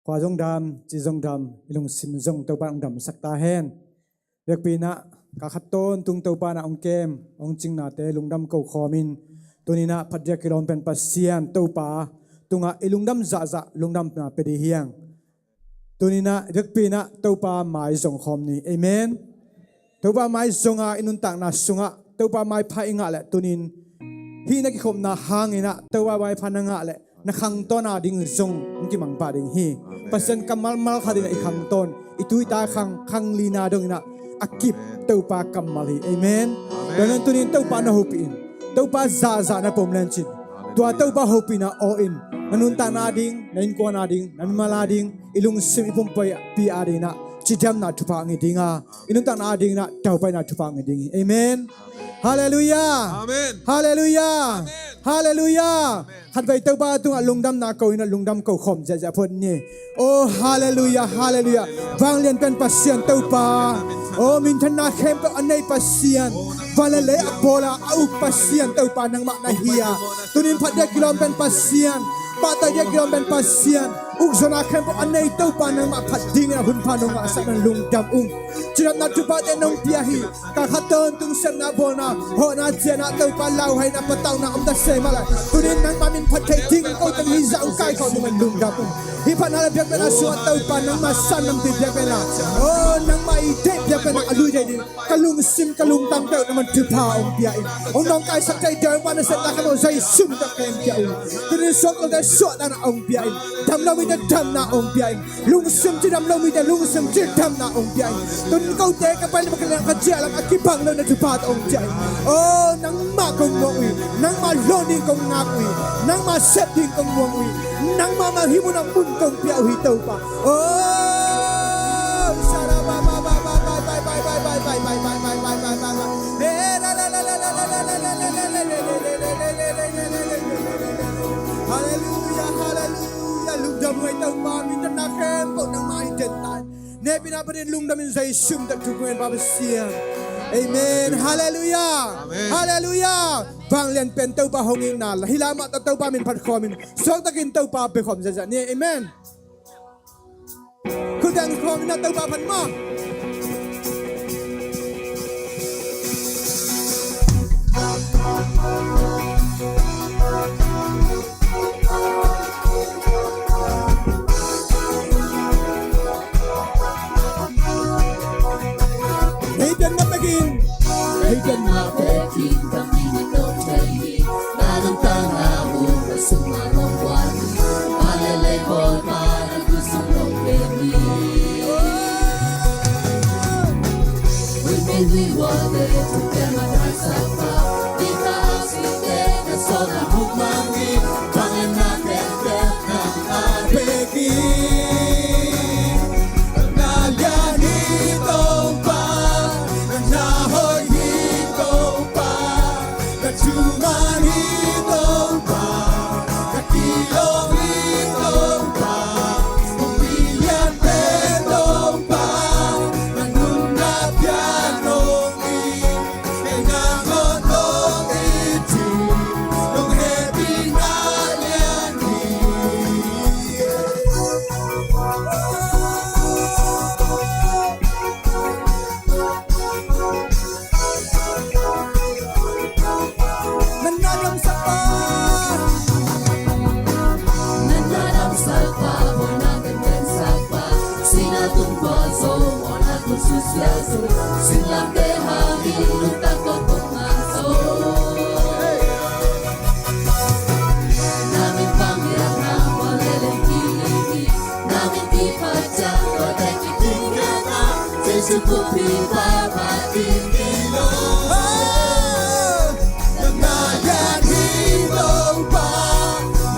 qua dòng đam chỉ dòng đam ilung sim dòng tàu bạn đam sắc ta hen việc pina cả khát tôn tung tàu bạn ông kem ông chinh na te lung đam cầu khomin tunina phadya kilom pen pasian tàu pa tunga ilung đam za lung đam na pedi hiang tunina việc pina tàu pa mai dòng khom ni amen tàu pa mai zonga inun tang na sunga tàu pa mai phai nga le tunin hi na ki khom na hangina tàu pa mai phana nga le na khang ton a ding zong ki mang pa ding hi pasen kamal mal khadina I khang ton itui ta khang lina dong na akip tau pa kamal hi amen donan tunin tau pa na hopin tau pa za na pomlan chin tua tau pa hopina all in nanun ta na ding nain ko na ding nan mala ding ilung sim ipum pi adina chidam na thupa ngi dinga inun ta na ding na tau pa na thupa ngi ding amen hallelujah amen hallelujah amen hallelujah khat vai tau ba tung lungdam na ko ina lungdam ko khom ja phon ni oh hallelujah hallelujah wang lian pen pasien tau pa oh min than na khem pa anei pasien valale apola au pasien tau pa nang ma na hia tunin phat de kilom pen pasien pa ta de kilom pen pasien uk zona khem pa anei tau pa nang ma phat ding na hun pa nong sa man lungdam chirat na tu pa de nong pia hi ka khaton tung sem na bona ho na chena tau pa lau hai na pataw na da se mala tunin nang mamin phat thai ting ko tang hi za u kai ko man lungdam hi pa na biak na suat tau pa nang ma san nam ti biak na oh nang mai de biak na alu de din kalung sim kalung tang tau na man tu pa pia ong nong kai sak tai de man se na ka no zai sum ta kem pia tunin sok ko da suat na pia dam na wi da dam na pia lung sim ti dam lo mi da lung sim ti dam na pia tun kau te ka pa na ka ka ja lang akibang lo na tu pa pia oh nang ma kong mo wi nang ma lo ni kong ngak wi nang ma set din kong mo wi nang ma ma himu nang mun kong pia wi tau pa oh sara ba ba ba ba ba ba ba ba ba ba ba ba ba ba ba ba ba la la la la la la la la la la hallelujah hallelujah lungdam ngai tau pa min na kem ko nang mai den tan ne pina parin lungdam in zai sum tak tu nguen ba sia amen hallelujah hallelujah bang lian pen tau pa hongin na hilama ta tau pa min phat khomin sok takin tau pa pe khom ja ni amen ku dang khom na tau pa phan ma hey dan na begin Hãy chân mà thế thì tâm linh đến đâu thấy ta đang tăng hạ u và sung mà không quan ta lê lê bồi ta đang cứ sống lòng bên đi we want it to get my eyes up đi ta suy tế đã so là hút mang đi bằng em na đẹp đẹp na begin na ya ni tong pa na hoi ni tong pa ka chuma ni tong pa ka kilo ni tong pa pilihan pe tong pa nung na piano ni na ngon nong iti nong happy na lian ni nananam sa pa nananam sa pa wala kang sa pa sinatumpa so wala kang susyaso silang dehari lutak ko pumaso namin pangyan na waleleng kiligi namin di padya waday kitinga na sa sukupi papating ilo nangayan hitong pa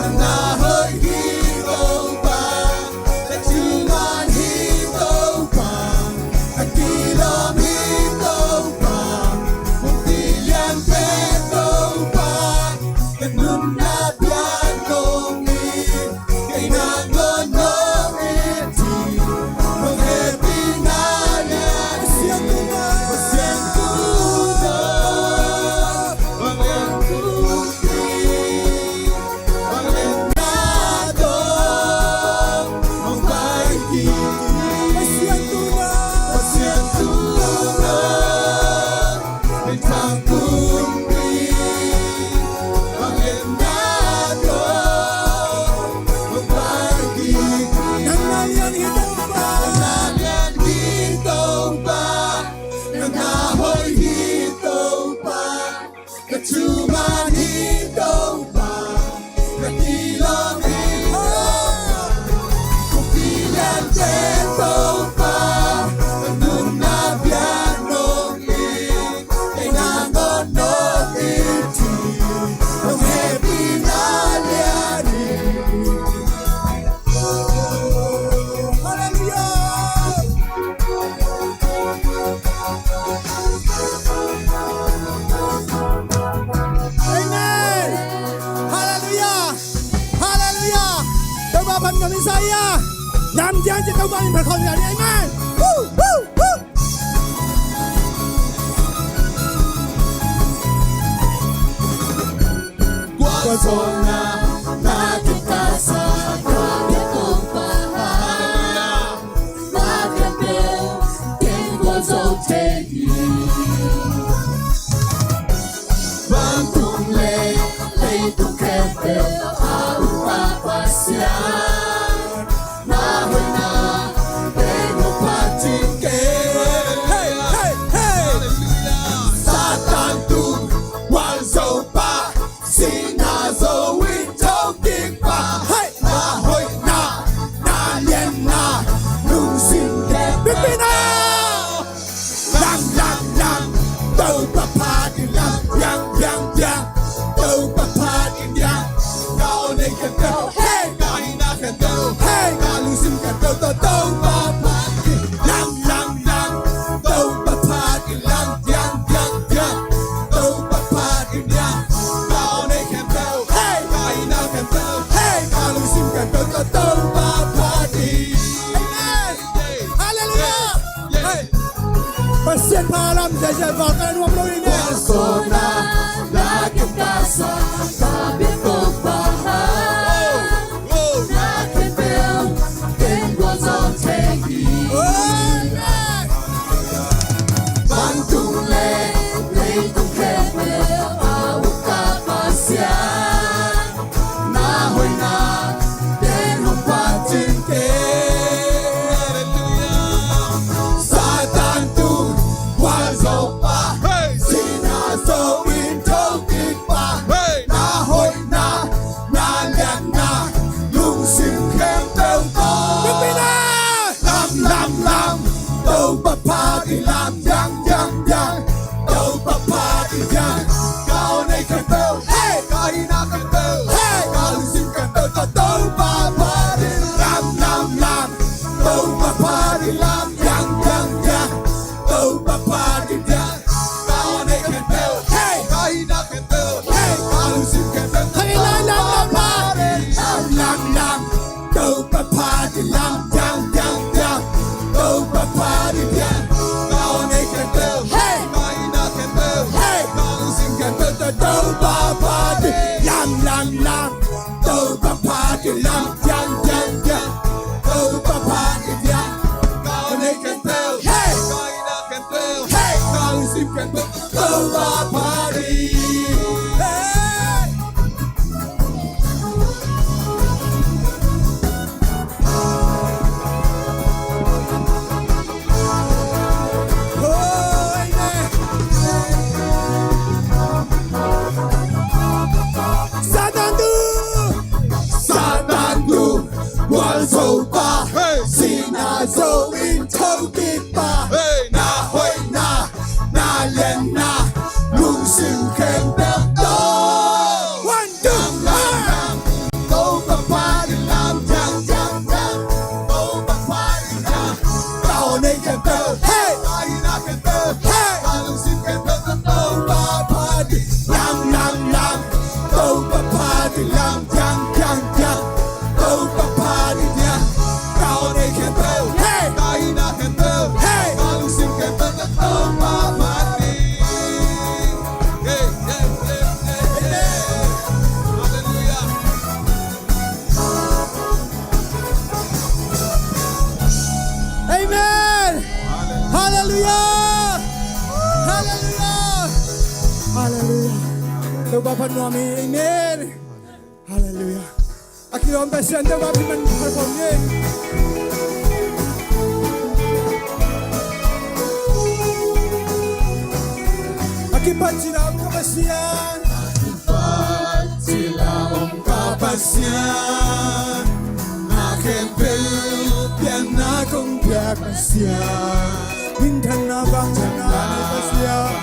nangahoy hitong pa nachuman hitong pa nagkilom hitong pa muntilyang petong pa ganun na biyan kong kay nangon nong iti nong happy na yan siyang Hallelujah. Nam giang cho tàu ba mình phải không nhà đi amen. Woo, woo, woo. Guazona na casa cabe comparar Macabeu quem gozou tegi Bantum leito kebel au passear Na ruina pego patinque Hey, hey, hey. Satan tu gozou pa Sinazo winto kipa Hey. Na hoi na lien na Nung sin ke Pipina. Lang Tau papa di lang Yang Tau papa di yang Kau ne kan tau Hey Kau hina kan tau Hey Kau lusin kan tau Tau papa di Lang Tau papa di lang Yang Tau papa di yang Kau ne kan tau Hey Kau hina kan tau Hey Kau lusin kan tau Tau papa di Hallelujah. Hey. Pasien malam saja bahkan dua puluh ini. Persona la que casa cabe comparar Na que veu quem gozou tegi Bantum leito kebel au passear Na ruina dentro patinque Satan tu gozou pa Sinazo winto kipa Na hoi na lian na Lung sin kem teu to Pipina. Lam Tau papa di lam Yang Tau papa di yang Kau naik kan tau Hey Kau hina kan tau Hey Kau lusin kan tau Tau papa di lam Tau papa di lam Yang Tau papa di yang Kau naik kan tau Hey Kau hina kan tau Hey Kau lusin kan tau Hey, lam. Lam Tau papa di lam Yang Tau papa di yang Kau naik kan tau Hey Kau hina kan tau Hey Kau lusin kan tau Tau papa di lam Tau papa di lam Yang Tau papa di yang Kau naik kan tau Hey Kau hina kan tau Hey Kau lusin kan tau Tau papa di Hey. Oh, amen. Satan tu gozou pa Sinazo winto kipa Na hoi na lien na Lung sin kem teu to 1, 2, 3. Tau papa di lam Yang Tau papa di yang Kau naik kem teu Hey Kau hina kem teu Hey Kau lusin kem teu Tau papa di lam Tau papa di lam Yang Tau papa di yang Kau naik kem teu Hey Kau hina kem teu Hey Kau lusin kem teu Tau papa di Hey Hallelujah Amen. Hallelujah. Hallelujah. Hallelujah. Tau Bapa Nuami. Amen. Hallelujah. Akhirnya pasien tau Bapa man perform ni. Akibat siram kepasian. Sila om kapasyan Akin Pian na kong piak pasyan. Bintang na bang na pasyan.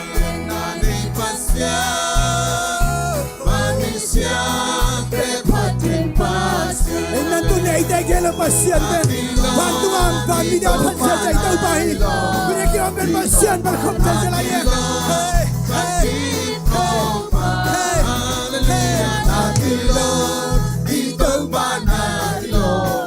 Nani pasyan Manisya kepatin pasyan Ay nandun na itagel ang pasyente. Bantu ang pamilya at hansya sa itaw bahay. Pinagyan ang pasyan para kumta sa layan. Hey, hey, hey, hey. Nakilog Ito ba nakilog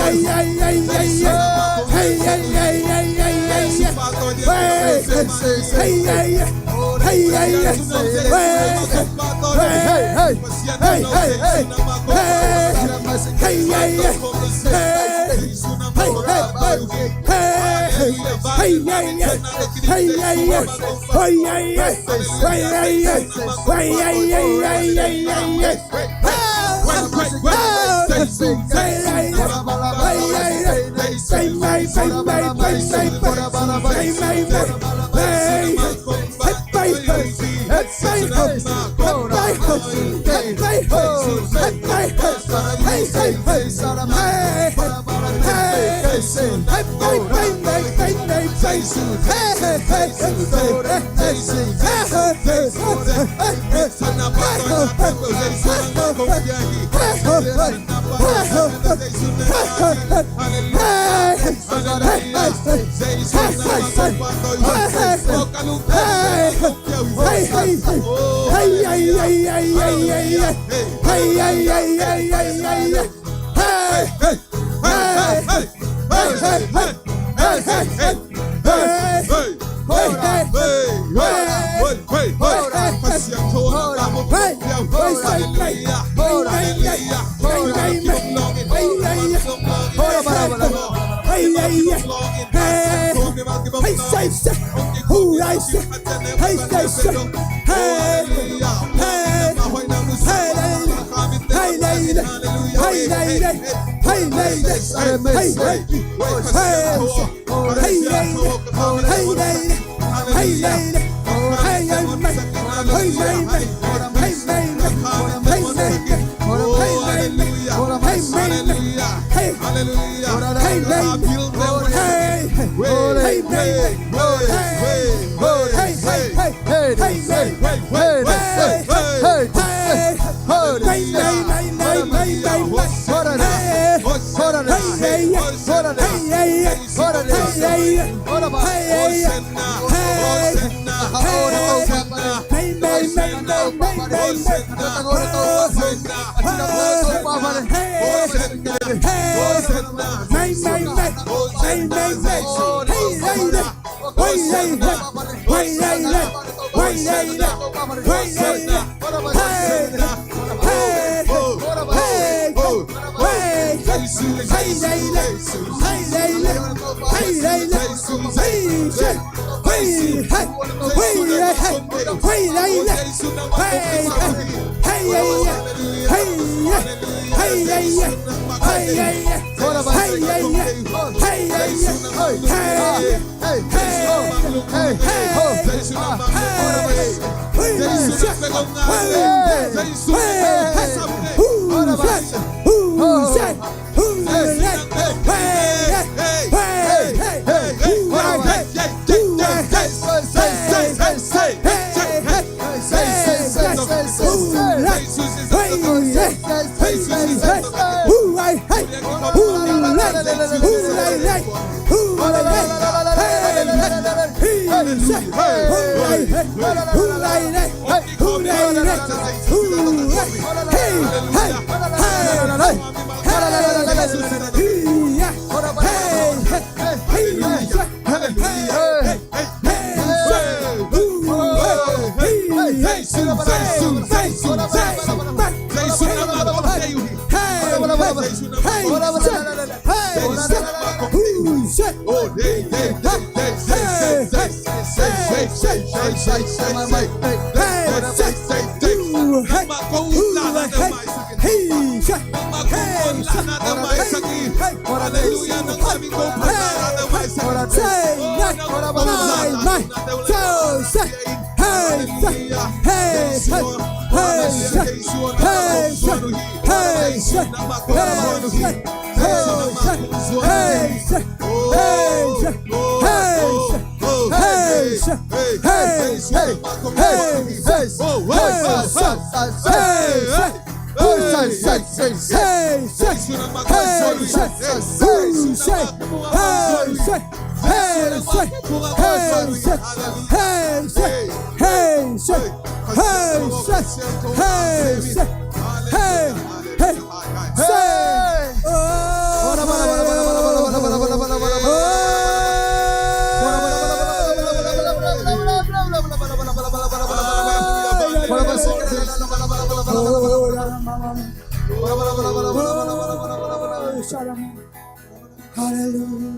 Hallelujah.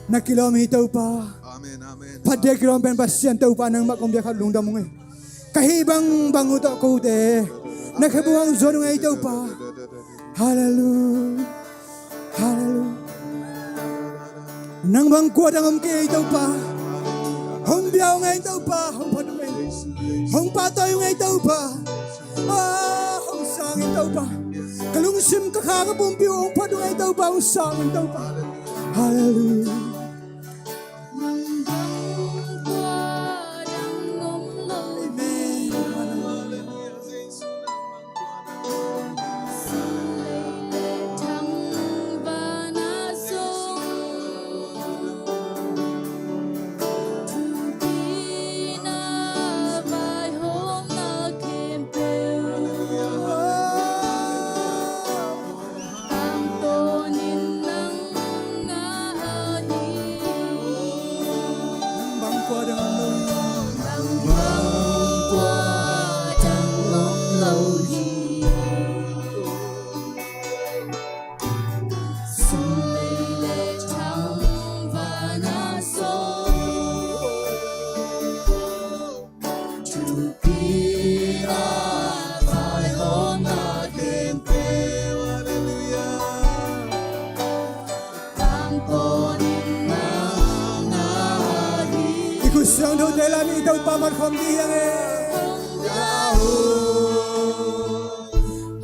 Na kilometer pa. Amen, amen. Padek ron pen pasien tau pa nang makom dia khat lungdam ngai. Kahibang banguto ko te. Nakabuang zon ngai tau pa. Hallelujah. Hallelujah. Nang bang kwa dang ke tau pa. Hong biao ngai tau pa, hong padu ngai. Hong patoy ngai tau pa. Hong sang ngai tau pa. Kalung sim ka kha ka bum piu hong padu ngai tau pa, hong sang ngai tau pa. Hallelujah. Kusang do dalam itaw paman khom diyang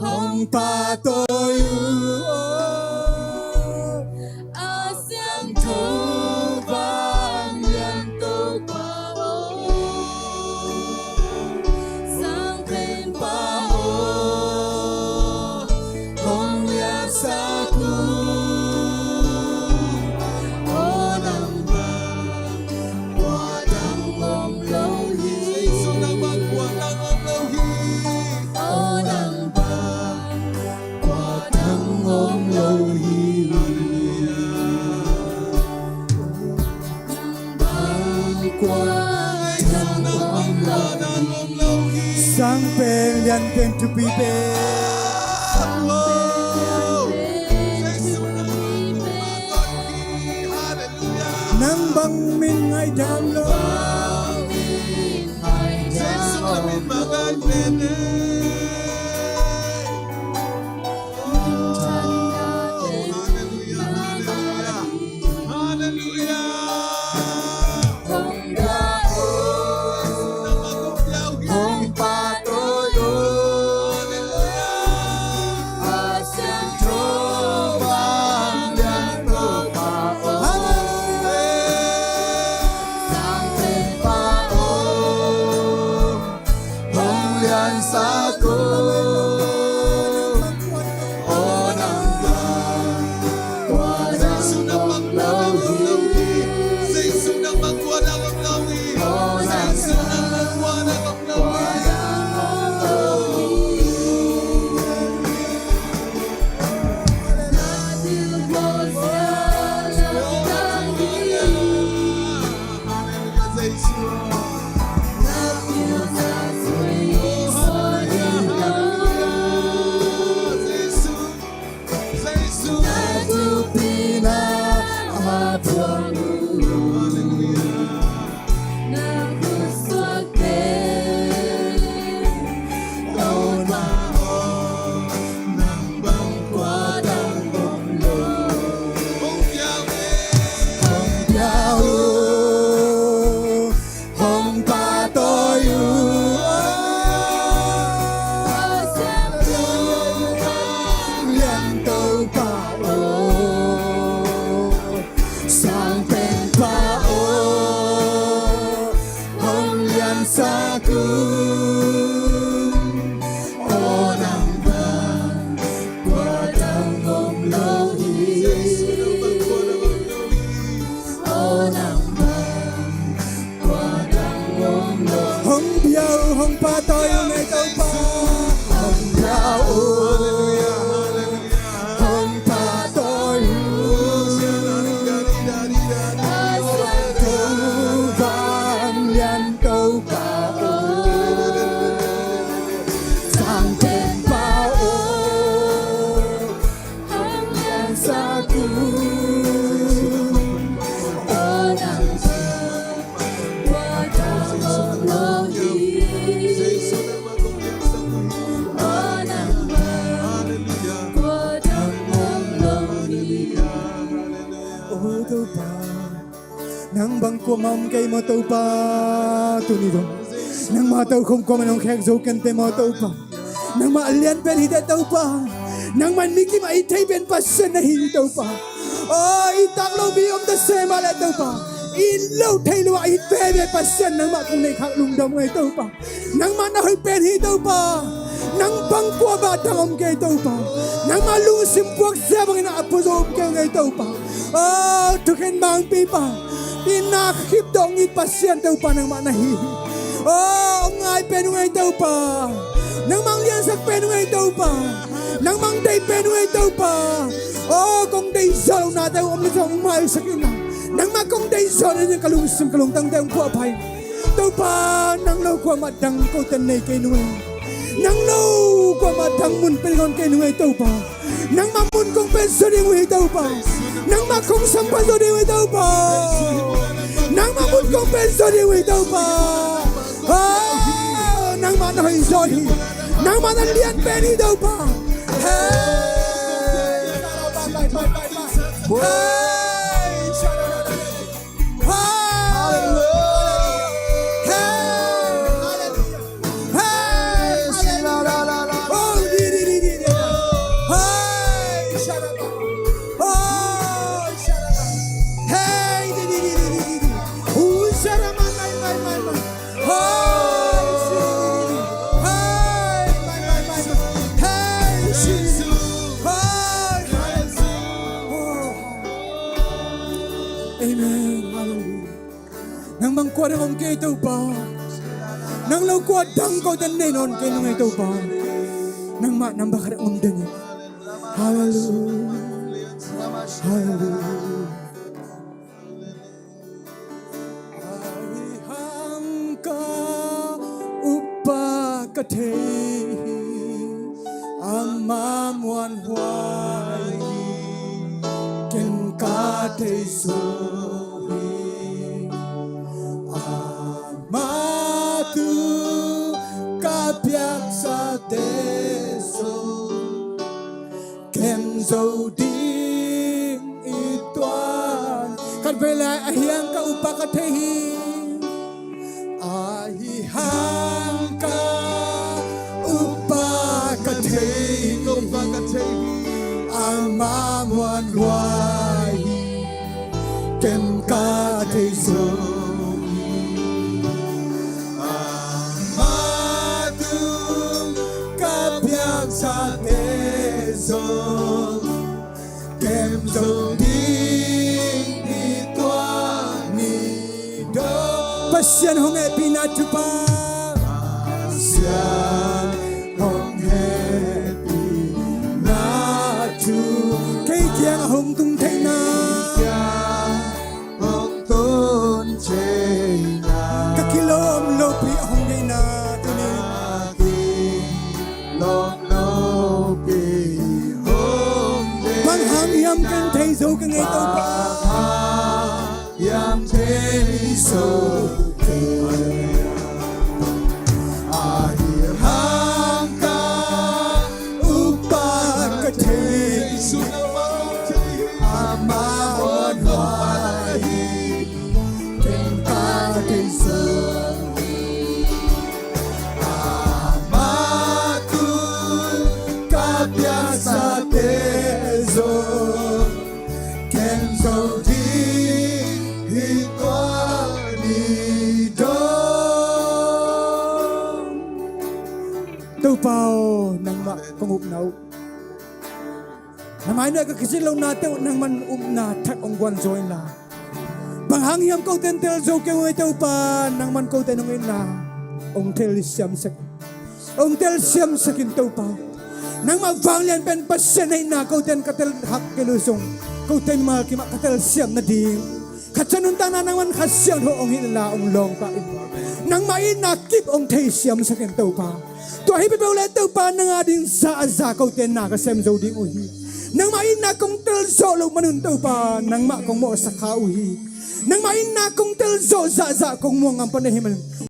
Hong patoy Asyang tuban yang tukao Sang pen pao Hong yasaku sang pen lian pen tu pi pe nang bang min ngai dam lo Sa 我能够，我的梦容易，我能够，我的梦容易。 ô tàu pa nang bang qua mong cây mà tàu pa tu ni dong nang ma tàu không qua mà nong khek dâu ken te mà tàu pa nang ma alian pen hide tàu pa nang man miki ma itay pen passion na hin tàu pa oh itang lo bi om the same ala tàu pa in lo thay lo it pe be passion nang ma kung nei khak lung dom ngai tàu pa nang ma na hoi pen hi tàu pa nang bang qua ba tang om cây tàu pa nang ma lu sim puak sa bang na apo zo om cây ngai tàu pa oh tu ken bang pi pa Ina khip dong it pasien tau pa nang manahi. Oh, ngai pen ngai tau pa. Nang mang lian sak pen ngai tau pa. Nang mang dai pen ngai tau pa. Oh, kong dai zalo na tau om ni tong mai sakin na. Nang ma kong dai zalo ni kalung sim kalung tang tang po pai. Tau pa nang lo kwa madang ko tan nei kai nuai. Nang lo kwa madang mun pen gon kai nuai tau pa. Nang ma mun kong pen so ding wi tau pa. Nang ma kong sampan so ding wi tau pa. Nang ma mun kong pen so ding wi tau pa. Oh, nang ma na hoi zoi. Nang ma na lian pen hi tau pa. Hey. Amen. Hallelujah. Nang mangkuat ang kay tau pa. Nang lau kuat dang kau dan nenon kay nung tau pa. Nang mak nang bakar ang dani. Hallelujah. Hallelujah. Arihangka upa katehi amamuan huai ken kate sohi amatu kapyak sa teso ken so ding ituan kan bela ahyang ka upa katehi ahihangka upa katehi amamuan huai ken kate sohi amatu kapyak sa teso ken so ding ituan nido pasyan hong e pinatupa pasyan hong e pinatu kay kiyang hong tung thay na hong tun chay na kakilom lopi hong day na kakilom lopi hong day pangham kan thay zo ka ngay tau pa yam thay zo ahihangka upa katay amamuan huai ken kate sohi amatu kapyak sa teso ken so ding ituan nido tau pao nang mak pangup nau namay na kakasilaw natin nang man na tak ong guan zoin la panghangyam ko tentel zo ke oi tau pa nang man ko tenong ina ong tel siam sakin tau pa nang magvanglian pen pasyan na ko ten katel hak kelusong ko ten ma ki katel siam na ding katsanun tanan nang man kasyang ho ong hilala ong long pa nang mai na kip ong thei siam saken to pa to hi pe le to pa nang ading za ko ten na ka sem zo ding uhi nang mai na kong tel zo lo manun to pa nang ma kong mo sakha uhi nang mai na kong tel zo za kong mo ngam pa na himan